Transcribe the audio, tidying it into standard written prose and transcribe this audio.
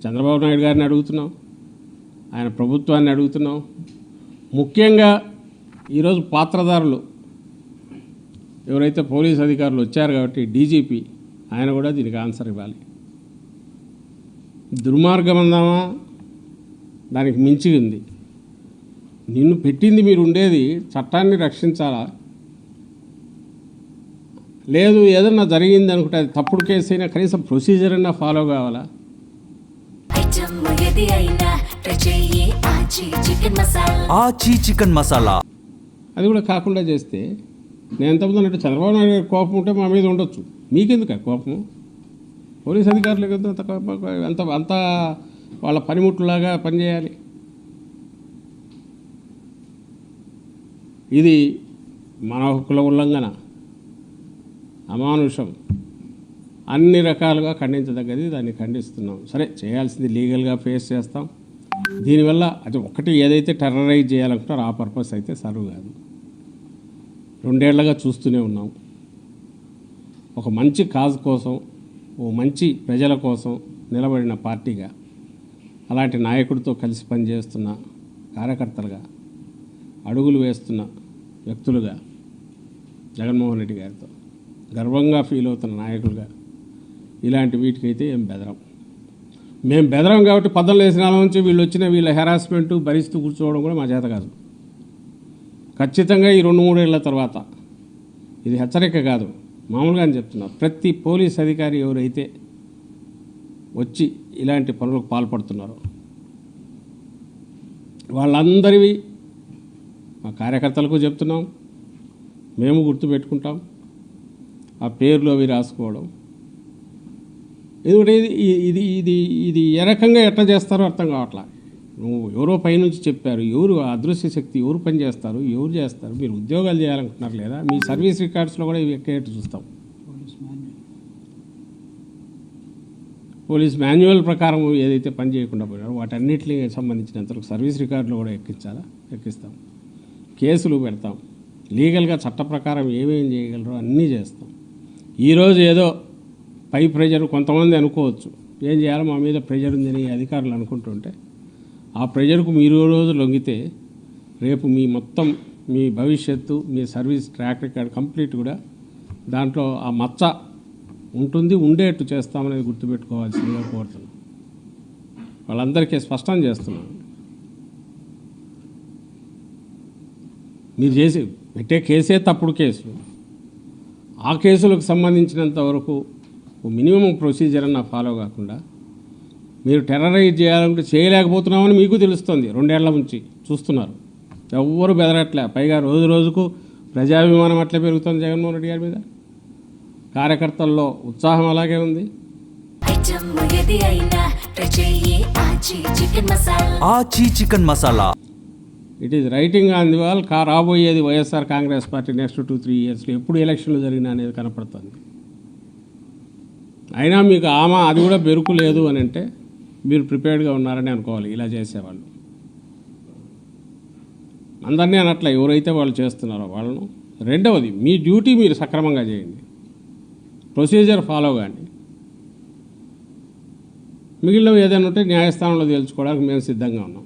చంద్రబాబు నాయుడు గారిని అడుగుతున్నాం, ఆయన ప్రభుత్వాన్ని అడుగుతున్నాం. ముఖ్యంగా ఈరోజు పాత్రదారులు ఎవరైతే పోలీస్ అధికారులు వచ్చారు కాబట్టి డీజీపీ ఆయన కూడా దీనికి ఆన్సర్ ఇవ్వాలి. దుర్మార్గం అందామా, దానికి మించి ఉంది. నిన్ను పెట్టింది మీరు ఉండేది చట్టాన్ని రక్షించాలా, లేదు ఏదన్నా జరిగింది అనుకుంటే అది తప్పుడు కేసు అయినా కనీసం ప్రొసీజర్ అయినా ఫాలో కావాలా? ఆచి చికెన్ మసాలా అది కూడా కాకుండా చేస్తే నేను ఎంతమంది అంటే చంద్రబాబు నాయుడు గారి కోపం ఉంటే మా మీద ఉండొచ్చు, మీకెందుకు ఆ కోపం? పోలీస్ అధికారులకు అంత అంత వాళ్ళ పనిముట్లులాగా పనిచేయాలి. ఇది మన హక్కుల ఉల్లంఘన, అమానుషం, అన్ని రకాలుగా ఖండించదగ్గది. దాన్ని ఖండిస్తున్నాం. సరే, చేయాల్సింది లీగల్గా ఫేస్ చేస్తాం. దీనివల్ల అది ఒకటి ఏదైతే టెర్రరైజ్ చేయాలనుకుంటారో ఆ పర్పస్ అయితే సర్వ్ కాదు. 2 ఏళ్లుగా చూస్తూనే ఉన్నాం. ఒక మంచి కాజ్ కోసం, ఓ మంచి ప్రజల కోసం నిలబడిన పార్టీగా, అలాంటి నాయకుడితో కలిసి పనిచేస్తున్న కార్యకర్తలుగా, అడుగులు వేస్తున్న వ్యక్తులుగా, జగన్మోహన్ రెడ్డి గారితో గర్వంగా ఫీల్ అవుతున్న నాయకులుగా ఇలాంటి వీటికైతే ఏం బెదరం. మేము బెదరం కాబట్టి 14 నెలల నుంచి వీళ్ళు వచ్చిన వీళ్ళ హెరాస్మెంటు భరిస్తూ కూర్చోవడం కూడా మా చేత కాదు. ఖచ్చితంగా ఈ 2-3 ఏళ్ల తర్వాత, ఇది హెచ్చరిక కాదు, మామూలుగా అని చెప్తున్నా, ప్రతి పోలీస్ అధికారి ఎవరైతే వచ్చి ఇలాంటి పనులకు పాల్పడుతున్నారో వాళ్ళందరివి మా కార్యకర్తలకు చెప్తున్నాం, మేము గుర్తుపెట్టుకుంటాం. ఆ పేర్లు అవి రాసుకోవడం, ఎందుకంటే ఇది ఇది ఇది ఏ రకంగా ఎట్లా చేస్తారో అర్థం కావట్లా. నువ్వు ఎవరో పైనుంచి చెప్పారు, ఎవరు అదృశ్య శక్తి, ఎవరు పని చేస్తారు, ఎవరు చేస్తారు, మీరు ఉద్యోగాలు చేయాలనుకుంటున్నారు లేదా? మీ సర్వీస్ రికార్డ్స్లో కూడా ఇవి ఎక్కేట్టు చూస్తాం. పోలీస్ మాన్యువల్ ప్రకారం ఏదైతే పని చేయకుండా పోయినారో వాటన్నిటికి సంబంధించినంతవరకు సర్వీస్ రికార్డులో కూడా ఎక్కిస్తాం. కేసులు పెడతాం. లీగల్గా చట్ట ప్రకారం ఏమేం చేయగలరో అన్నీ చేస్తాం. ఈరోజు ఏదో పై ప్రెజర్ కొంతమంది అనుకోవచ్చు, ఏం చేయాలో మా మీద ప్రెజర్ ఉందని అధికారులు అనుకుంటుంటే, ఆ ప్రెజర్కు మీరు రోజు లొంగితే రేపు మీ మొత్తం మీ భవిష్యత్తు, మీ సర్వీస్ ట్రాక్ రికార్డ్ కంప్లీట్ కూడా దాంట్లో ఆ మచ్చ ఉంటుంది, ఉండేట్టు చేస్తామనేది గుర్తుపెట్టుకోవాల్సిందిగా కోరుతున్నాం. వాళ్ళందరికీ స్పష్టం చేస్తున్నాను. మీరు చేసి పెట్టే కేసే తప్పుడు కేసు. ఆ కేసులకు సంబంధించినంత వరకు మినిమం ప్రొసీజర్ అన్న ఫాలో కాకుండా మీరు టెర్రరైజ్ చేయాలంటే చేయలేకపోతున్నామని మీకు తెలుస్తుంది. 2 ఏళ్ల నుంచి చూస్తున్నారు, ఎవ్వరు బెదరట్లే. పైగా రోజు రోజుకు ప్రజాభిమానం అట్లే పెరుగుతుంది జగన్మోహన్ రెడ్డి గారి మీద. కార్యకర్తల్లో ఉత్సాహం అలాగే ఉంది. ఆచి chicken masala it is writing on the wall. రాబోయేది వైఎస్ఆర్ కాంగ్రెస్ పార్టీ నెక్స్ట్ 2-3 ఇయర్స్లో ఎప్పుడు ఎలక్షన్లు జరిగినా అనేది కనపడుతుంది. అయినా మీకు అది కూడా బెరుకు లేదు అని అంటే మీరు ప్రిపేర్డ్గా ఉన్నారని అనుకోవాలి. ఇలా చేసేవాళ్ళు అందరినీ అనట్లా, ఎవరైతే వాళ్ళు చేస్తున్నారో వాళ్ళను. రెండవది, మీ డ్యూటీ మీరు సక్రమంగా చేయండి, ప్రొసీజర్ ఫాలో కాండి. మిగిలినవి ఏదైనా ఉంటే న్యాయస్థానంలో తేల్చుకోవడానికి మేము సిద్ధంగా ఉన్నాం.